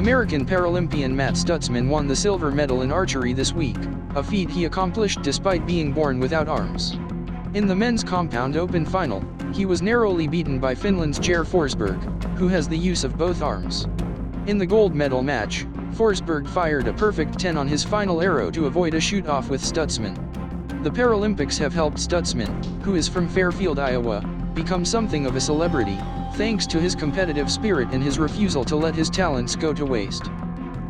American Paralympian Matt Stutzman won the silver medal in archery this week, a feat he accomplished despite being born without arms. In the men's compound open final, he was narrowly beaten by Finland's Jer Forsberg, who has the use of both arms. In the gold medal match, Forsberg fired a perfect 10 on his final arrow to avoid a shoot-off with Stutzman. The Paralympics have helped Stutzman, who is from Fairfield, Iowa, become something of a celebrity, thanks to his competitive spirit and his refusal to let his talents go to waste.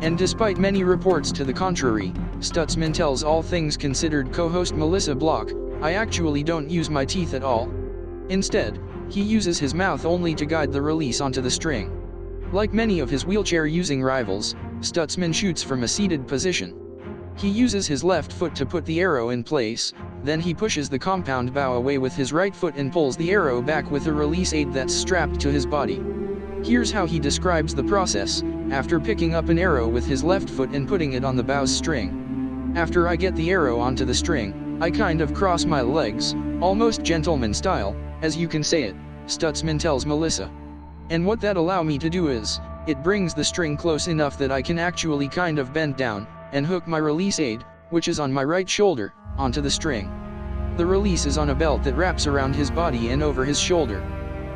And despite many reports to the contrary, Stutzman tells All Things Considered co-host Melissa Block, "I actually don't use my teeth at all. Instead, he uses his mouth only to guide the release onto the string." Like many of his wheelchair-using rivals, Stutzman shoots from a seated position. He uses his left foot to put the arrow in place, then he pushes the compound bow away with his right foot and pulls the arrow back with a release aid that's strapped to his body. Here's how he describes the process: after picking up an arrow with his left foot and putting it on the bow's string. "After I get the arrow onto the string, I kind of cross my legs, almost gentleman style, as you can say it," Stutzman tells Melissa. "And what that allow me to do is, it brings the string close enough that I can actually kind of bend down and hook my release aid, which is on my right shoulder, onto the string. The release is on a belt that wraps around his body and over his shoulder."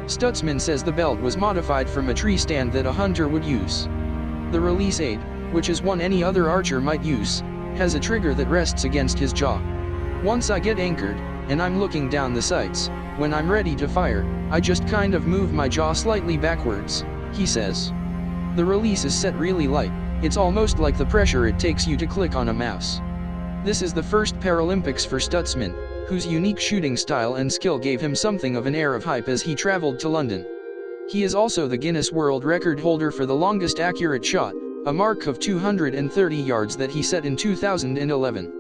Stutzman says the belt was modified from a tree stand that a hunter would use. The release aid, which is one any other archer might use, has a trigger that rests against his jaw. "Once I get anchored, and I'm looking down the sights, when I'm ready to fire, I just kind of move my jaw slightly backwards," he says. The release is set really light. It's almost like the pressure it takes you to click on a mouse. This is the first Paralympics for Stutzman, whose unique shooting style and skill gave him something of an air of hype as he traveled to London. He is also the Guinness World Record holder for the longest accurate shot, a mark of 230 yards that he set in 2011.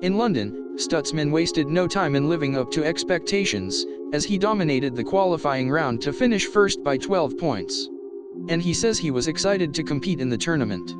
In London, Stutzman wasted no time in living up to expectations, as he dominated the qualifying round to finish first by 12 points. And he says he was excited to compete in the tournament.